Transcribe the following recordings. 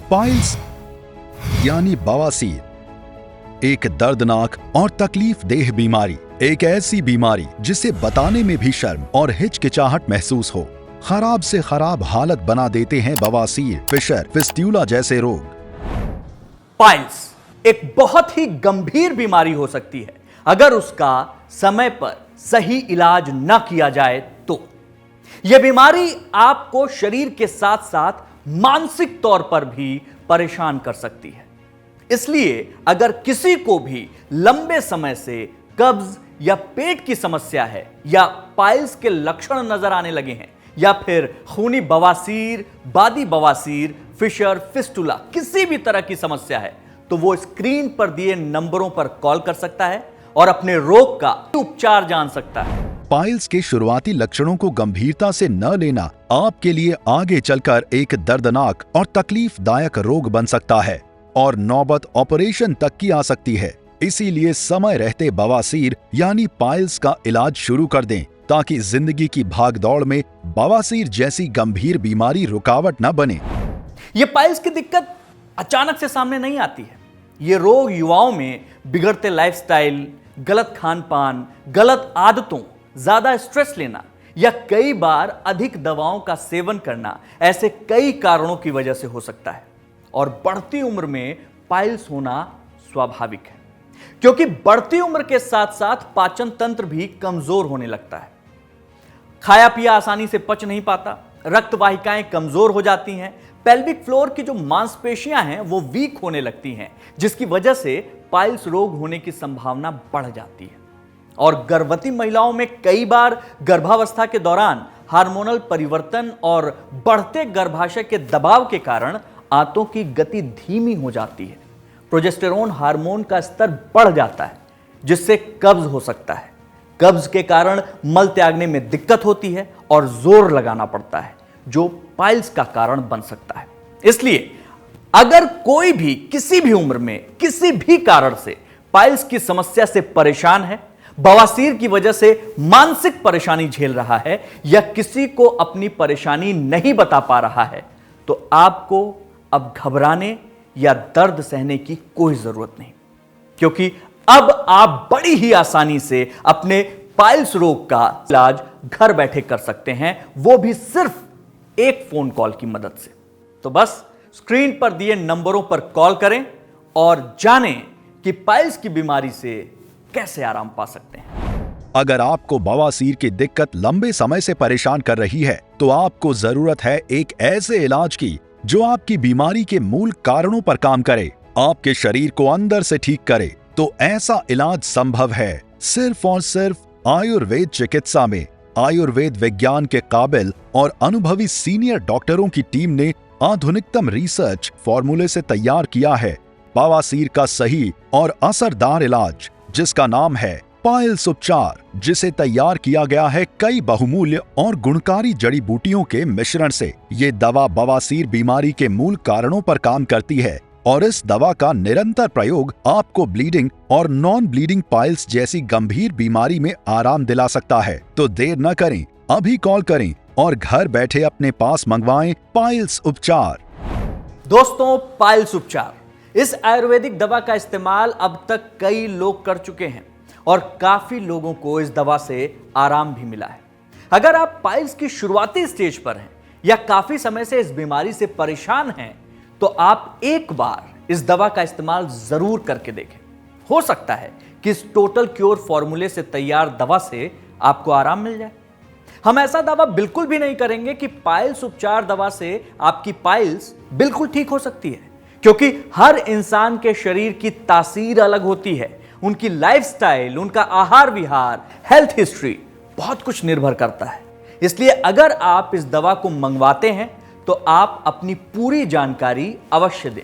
Piles यानी बवासीर एक दर्दनाक और तकलीफ देह बीमारी, एक ऐसी बीमारी जिसे बताने में भी शर्म और हिचकिचाहट महसूस हो। खराब से खराब हालत बना देते हैं बवासीर, फिशर, फिस्ट्यूला जैसे रोग। पाइल्स एक बहुत ही गंभीर बीमारी हो सकती है अगर उसका समय पर सही इलाज न किया जाए तो। यह बीमारी आपको शरीर के साथ साथ मानसिक तौर पर भी परेशान कर सकती है। इसलिए अगर किसी को भी लंबे समय से कब्ज या पेट की समस्या है, या पाइल्स के लक्षण नजर आने लगे हैं, या फिर खूनी बवासीर, बादी बवासीर, फिशर, फिस्टुला, किसी भी तरह की समस्या है, तो वो स्क्रीन पर दिए नंबरों पर कॉल कर सकता है और अपने रोग का उपचार जान सकता है। पाइल्स के शुरुआती लक्षणों को गंभीरता से न लेना आपके लिए आगे चलकर एक दर्दनाक और तकलीफदायक रोग बन सकता है और नौबत ऑपरेशन तक की आ सकती है। इसीलिए समय रहते बवासीर यानी पाइल्स का इलाज शुरू कर दें, ताकि जिंदगी की भागदौड़ में बवासीर जैसी गंभीर बीमारी रुकावट न बने। यह पाइल्स की दिक्कत अचानक से सामने नहीं आती है। यह रोग युवाओं में बिगड़ते लाइफस्टाइल, गलत खान पान, गलत आदतों, ज्यादा स्ट्रेस लेना या कई बार अधिक दवाओं का सेवन करना, ऐसे कई कारणों की वजह से हो सकता है। और बढ़ती उम्र में पाइल्स होना स्वाभाविक है, क्योंकि बढ़ती उम्र के साथ साथ पाचन तंत्र भी कमजोर होने लगता है। खाया पिया आसानी से पच नहीं पाता, रक्त वाहिकाएं कमजोर हो जाती हैं, पेल्विक फ्लोर की जो मांसपेशियां हैं वो वीक होने लगती हैं, जिसकी वजह से पाइल्स रोग होने की संभावना बढ़ जाती है। और गर्भवती महिलाओं में कई बार गर्भावस्था के दौरान हार्मोनल परिवर्तन और बढ़ते गर्भाशय के दबाव के कारण आंतों की गति धीमी हो जाती है। प्रोजेस्टेरोन हार्मोन का स्तर बढ़ जाता है, जिससे कब्ज हो सकता है। कब्ज के कारण मल त्यागने में दिक्कत होती है और जोर लगाना पड़ता है, जो पाइल्स का कारण बन सकता है। इसलिए अगर कोई भी किसी भी उम्र में किसी भी कारण से पाइल्स की समस्या से परेशान है, बवासीर की वजह से मानसिक परेशानी झेल रहा है, या किसी को अपनी परेशानी नहीं बता पा रहा है, तो आपको अब घबराने या दर्द सहने की कोई जरूरत नहीं, क्योंकि अब आप बड़ी ही आसानी से अपने पाइल्स रोग का इलाज घर बैठे कर सकते हैं, वो भी सिर्फ एक फोन कॉल की मदद से। तो बस स्क्रीन पर दिए नंबरों पर कॉल करें और जानें कि पाइल्स की बीमारी से कैसे आराम पा सकते हैं। अगर आपको बवासीर की दिक्कत लंबे समय से परेशान कर रही है, तो आपको जरूरत है एक ऐसे इलाज की जो आपकी बीमारी के मूल कारणों पर काम करे, आपके शरीर को अंदर से ठीक करे। तो ऐसा इलाज संभव है सिर्फ और सिर्फ आयुर्वेद चिकित्सा में। आयुर्वेद विज्ञान के काबिल और अनुभवी सीनियर डॉक्टरों की टीम ने आधुनिकतम रिसर्च फॉर्मूले से तैयार किया है बवासीर का सही और असरदार इलाज, जिसका नाम है पाइल्स उपचार, जिसे तैयार किया गया है कई बहुमूल्य और गुणकारी जड़ी बूटियों के मिश्रण से। ये दवा बवासीर बीमारी के मूल कारणों पर काम करती है और इस दवा का निरंतर प्रयोग आपको ब्लीडिंग और नॉन ब्लीडिंग पाइल्स जैसी गंभीर बीमारी में आराम दिला सकता है। तो देर न करें, अभी कॉल करें और घर बैठे अपने पास मंगवाएं पाइल्स उपचार। दोस्तों, पाइल्स उपचार, इस आयुर्वेदिक दवा का इस्तेमाल अब तक कई लोग कर चुके हैं और काफी लोगों को इस दवा से आराम भी मिला है। अगर आप पाइल्स की शुरुआती स्टेज पर हैं या काफी समय से इस बीमारी से परेशान हैं, तो आप एक बार इस दवा का इस्तेमाल जरूर करके देखें। हो सकता है कि इस टोटल क्योर फॉर्मूले से तैयार दवा से आपको आराम मिल जाए। हम ऐसा दावा बिल्कुल भी नहीं करेंगे कि पाइल्स उपचार दवा से आपकी पाइल्स बिल्कुल ठीक हो सकती है, क्योंकि हर इंसान के शरीर की तासीर अलग होती है। उनकी लाइफस्टाइल, उनका आहार विहार, हेल्थ हिस्ट्री, बहुत कुछ निर्भर करता है। इसलिए अगर आप इस दवा को मंगवाते हैं तो आप अपनी पूरी जानकारी अवश्य दें।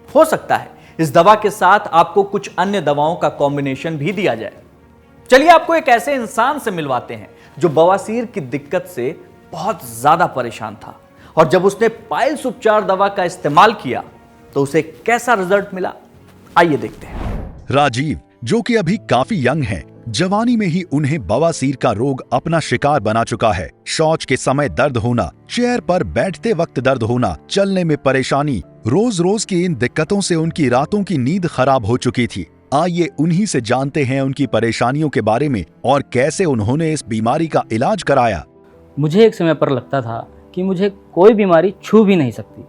हो सकता है इस दवा के साथ आपको कुछ अन्य दवाओं का कॉम्बिनेशन भी दिया जाए। चलिए आपको एक ऐसे इंसान से मिलवाते हैं जो बवासीर की दिक्कत से बहुत ज्यादा परेशान था, और जब उसने पाइल्स उपचार दवा का इस्तेमाल किया तो उसे कैसा रिजल्ट मिला, आइए देखते हैं। राजीव, जो कि अभी काफी यंग हैं, जवानी में ही उन्हें बवासीर का रोग अपना शिकार बना चुका है। शौच के समय दर्द होना, चेयर पर बैठते वक्त दर्द होना, चलने में परेशानी, रोज रोज की इन दिक्कतों से उनकी रातों की नींद खराब हो चुकी थी। आइए उन्हीं से जानते हैं उनकी परेशानियों के बारे में और कैसे उन्होंने इस बीमारी का इलाज कराया। मुझे एक समय पर लगता था कि मुझे कोई बीमारी छू भी नहीं सकती,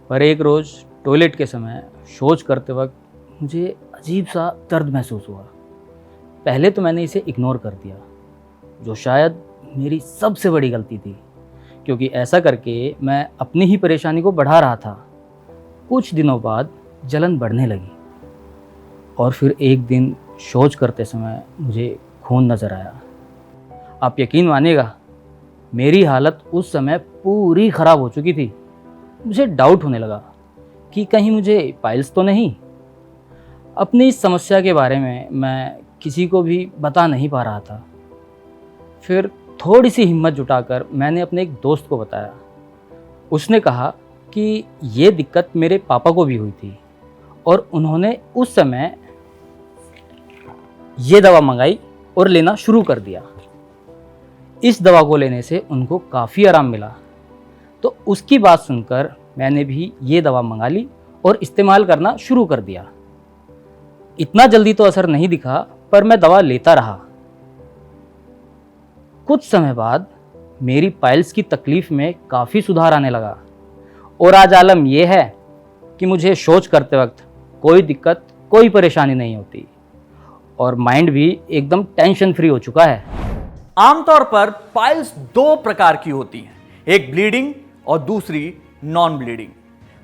पर एक रोज़ टॉयलेट के समय शौच करते वक्त मुझे अजीब सा दर्द महसूस हुआ। पहले तो मैंने इसे इग्नोर कर दिया, जो शायद मेरी सबसे बड़ी गलती थी, क्योंकि ऐसा करके मैं अपनी ही परेशानी को बढ़ा रहा था। कुछ दिनों बाद जलन बढ़ने लगी और फिर एक दिन शौच करते समय मुझे खून नज़र आया। आप यकीन मानिएगा, मेरी हालत उस समय पूरी ख़राब हो चुकी थी। मुझे डाउट होने लगा कि कहीं मुझे पाइल्स तो नहीं। अपनी इस समस्या के बारे में मैं किसी को भी बता नहीं पा रहा था। फिर थोड़ी सी हिम्मत जुटाकर मैंने अपने एक दोस्त को बताया। उसने कहा कि ये दिक्कत मेरे पापा को भी हुई थी और उन्होंने उस समय ये दवा मंगाई और लेना शुरू कर दिया। इस दवा को लेने से उनको काफ़ी आराम मिला। तो उसकी बात सुनकर मैंने भी ये दवा मंगा ली और इस्तेमाल करना शुरू कर दिया। इतना जल्दी तो असर नहीं दिखा, पर मैं दवा लेता रहा। कुछ समय बाद मेरी पाइल्स की तकलीफ में काफ़ी सुधार आने लगा और आज आलम यह है कि मुझे शौच करते वक्त कोई दिक्कत, कोई परेशानी नहीं होती और माइंड भी एकदम टेंशन फ्री हो चुका है। आमतौर पर पाइल्स दो प्रकार की होती हैं, एक ब्लीडिंग और दूसरी नॉन ब्लीडिंग।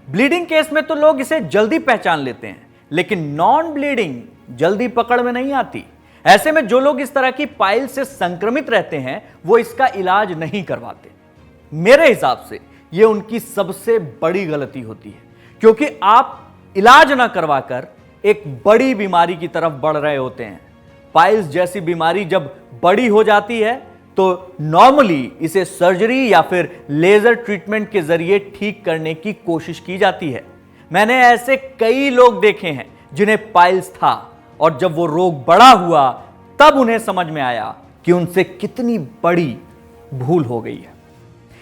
ब्लीडिंग केस में तो लोग इसे जल्दी पहचान लेते हैं, लेकिन नॉन ब्लीडिंग जल्दी पकड़ में नहीं आती। ऐसे में जो लोग इस तरह की पाइल से संक्रमित रहते हैं वो इसका इलाज नहीं करवाते। मेरे हिसाब से यह उनकी सबसे बड़ी गलती होती है, क्योंकि आप इलाज ना करवाकर एक बड़ी बीमारी की तरफ बढ़ रहे होते हैं। पाइल्स जैसी बीमारी जब बड़ी हो जाती है तो नॉर्मली इसे सर्जरी या फिर लेजर ट्रीटमेंट के जरिए ठीक करने की कोशिश की जाती है। मैंने ऐसे कई लोग देखे हैं जिन्हें पाइल्स था और जब वो रोग बड़ा हुआ तब उन्हें समझ में आया कि उनसे कितनी बड़ी भूल हो गई है।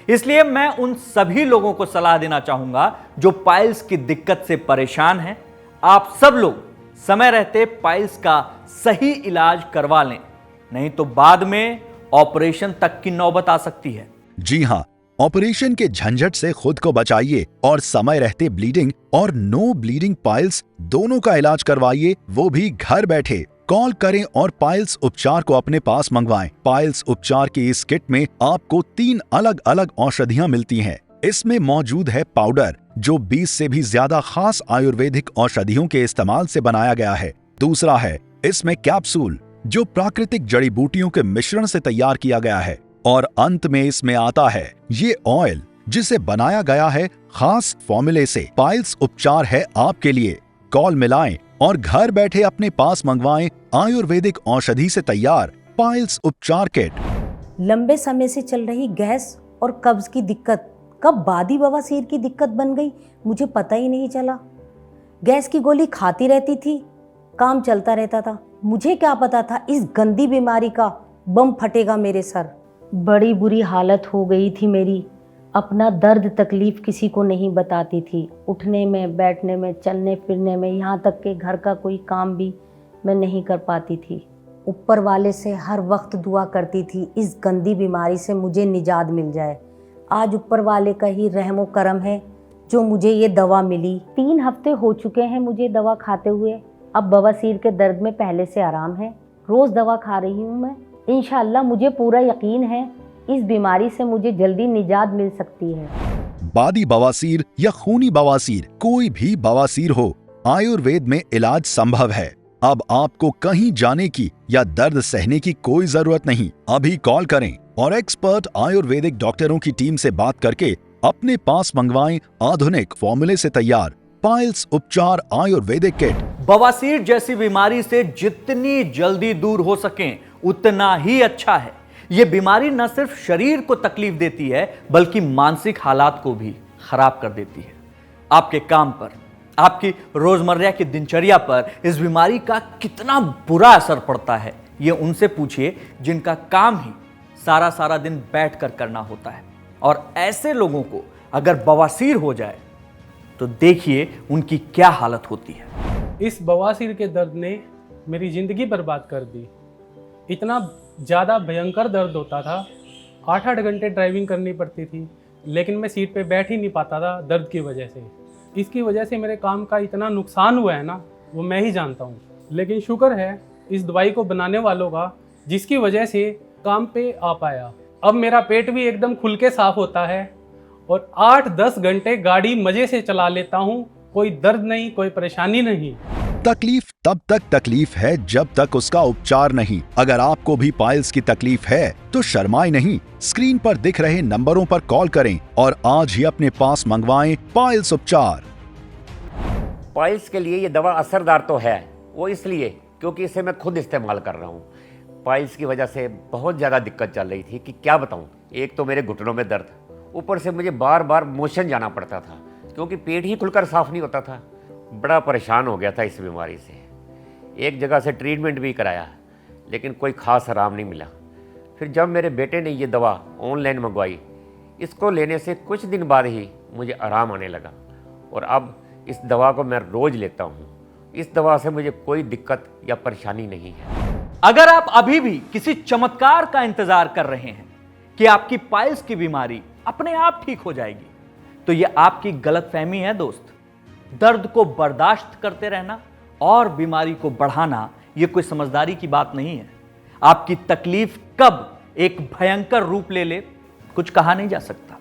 इसलिए मैं उन सभी लोगों को सलाह देना चाहूंगा जो पाइल्स की दिक्कत से परेशान हैं। आप सब लोग समय रहते पाइल्स का सही इलाज करवा लें, नहीं तो बाद में ऑपरेशन तक की नौबत आ सकती है। जी हाँ, ऑपरेशन के झंझट से खुद को बचाइए और समय रहते ब्लीडिंग और नो ब्लीडिंग पाइल्स दोनों का इलाज करवाइए, वो भी घर बैठे। कॉल करें और पाइल्स उपचार को अपने पास मंगवाएं। पाइल्स उपचार की इस किट में आपको 3 अलग अलग औषधियां मिलती हैं। इसमें मौजूद है पाउडर, जो 20 से भी ज्यादा खास आयुर्वेदिक औषधियों के इस्तेमाल से बनाया गया है। दूसरा है इसमें कैप्सूल, जो प्राकृतिक जड़ी बूटियों के मिश्रण से तैयार किया गया है। और अंत में इसमें आता है ये ऑयल, जिसे बनाया गया है खास फॉर्मूले से। पाइल्स उपचार है आपके लिए। कॉल मिलाएं और घर बैठे अपने पास मंगवाएं आयुर्वेदिक औषधि से तैयार पाइल्स उपचार किट। लंबे समय से चल रही गैस और कब्ज की दिक्कत कब बादी बवासीर की दिक्कत बन गई, मुझे पता ही नहीं चला। गैस की गोली खाती रहती थी, काम चलता रहता था। मुझे क्या पता था इस गंदी बीमारी का बम फटेगा मेरे सर। बड़ी बुरी हालत हो गई थी मेरी। अपना दर्द तकलीफ किसी को नहीं बताती थी। उठने में, बैठने में, चलने फिरने में, यहाँ तक कि घर का कोई काम भी मैं नहीं कर पाती थी। ऊपर वाले से हर वक्त दुआ करती थी इस गंदी बीमारी से मुझे निजात मिल जाए। आज ऊपर वाले का ही रहमो करम है जो मुझे ये दवा मिली। 3 हफ्ते हो चुके हैं मुझे दवा खाते हुए। अब बवासीर के दर्द में पहले से आराम है। रोज़ दवा खा रही हूँ मैं। इंशाअल्लाह मुझे पूरा यकीन है इस बीमारी से मुझे जल्दी निजात मिल सकती है। बादी बवासीर या खूनी बवासीर, कोई भी बवासीर हो, आयुर्वेद में इलाज संभव है। अब आपको कहीं जाने की या दर्द सहने की कोई जरूरत नहीं। अभी कॉल करें और एक्सपर्ट आयुर्वेदिक डॉक्टरों की टीम से बात करके अपने पास मंगवाएं आधुनिक फॉर्मूले से तैयार पाइल्स उपचार आयुर्वेदिक किट। बवासीर जैसी बीमारी से जितनी जल्दी दूर हो सकें उतना ही अच्छा है। यह बीमारी न सिर्फ शरीर को तकलीफ देती है बल्कि मानसिक हालात को भी खराब कर देती है। आपके काम पर, आपकी रोजमर्रा की दिनचर्या पर इस बीमारी का कितना बुरा असर पड़ता है, ये उनसे पूछिए जिनका काम ही सारा सारा दिन बैठकर करना होता है। और ऐसे लोगों को अगर बवासीर हो जाए तो देखिए उनकी क्या हालत होती है। इस बवासीर के दर्द ने मेरी ज़िंदगी बर्बाद कर दी। इतना ज़्यादा भयंकर दर्द होता था, 8-8 घंटे ड्राइविंग करनी पड़ती थी, लेकिन मैं सीट पे बैठ ही नहीं पाता था दर्द की वजह से। इसकी वजह से मेरे काम का इतना नुकसान हुआ है ना, वो मैं ही जानता हूँ। लेकिन शुक्र है इस दवाई को बनाने वालों का, जिसकी वजह से काम पे आ पाया। अब मेरा पेट भी एकदम खुल के साफ होता है और 8-10 घंटे गाड़ी मज़े से चला लेता हूँ। कोई दर्द नहीं, कोई परेशानी नहीं। तकलीफ तब तक तकलीफ है जब तक उसका उपचार नहीं। अगर आपको भी पाइल्स की तकलीफ है तो शर्माएं नहीं, स्क्रीन पर दिख रहे नंबरों पर कॉल करें और आज ही अपने पास मंगवाएं पाइल्स उपचार। पाइल्स के लिए ये दवा असरदार तो है, वो इसलिए क्योंकि इसे मैं खुद इस्तेमाल कर रहा हूँ। पाइल्स की वजह से बहुत ज़्यादा दिक्कत चल रही थी कि क्या बताऊँ। एक तो मेरे घुटनों में दर्द, ऊपर से मुझे बार बार मोशन जाना पड़ता था क्योंकि पेट ही खुलकर साफ नहीं होता था। बड़ा परेशान हो गया था इस बीमारी से। एक जगह से ट्रीटमेंट भी कराया लेकिन कोई खास आराम नहीं मिला। फिर जब मेरे बेटे ने ये दवा ऑनलाइन मंगवाई, इसको लेने से कुछ दिन बाद ही मुझे आराम आने लगा और अब इस दवा को मैं रोज़ लेता हूँ। इस दवा से मुझे कोई दिक्कत या परेशानी नहीं है। अगर आप अभी भी किसी चमत्कार का इंतजार कर रहे हैं कि आपकी पाइल्स की बीमारी अपने आप ठीक हो जाएगी, तो यह आपकी गलतफहमी है दोस्त। दर्द को बर्दाश्त करते रहना और बीमारी को बढ़ाना यह कोई समझदारी की बात नहीं है। आपकी तकलीफ कब एक भयंकर रूप ले ले कुछ कहा नहीं जा सकता।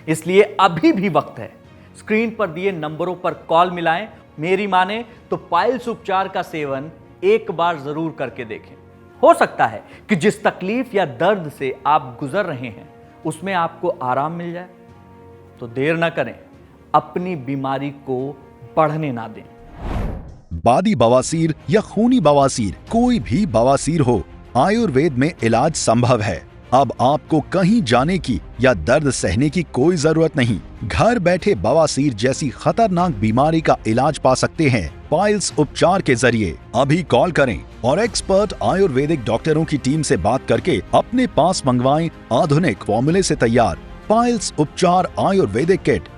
इसलिए अभी भी वक्त है, स्क्रीन पर दिए नंबरों पर कॉल मिलाएं। मेरी माने तो पाइल्स उपचार का सेवन एक बार जरूर करके देखें। हो सकता है कि जिस तकलीफ या दर्द से आप गुजर रहे हैं उसमें आपको आराम मिल जाए। तो देर ना करें, अपनी बीमारी को बढ़ने ना दें। बादी बवासीर या खूनी बवासीर, कोई भी बवासीर हो, आयुर्वेद में इलाज संभव है। अब आपको कहीं जाने की या दर्द सहने की कोई जरूरत नहीं। घर बैठे बवासीर जैसी खतरनाक बीमारी का इलाज पा सकते हैं पाइल्स उपचार के जरिए। अभी कॉल करें और एक्सपर्ट आयुर्वेदिक डॉक्टरों की टीम से बात करके अपने पास मंगवाएं आधुनिक फॉर्मूले से तैयार पाइल्स उपचार आयुर्वेदिक किट।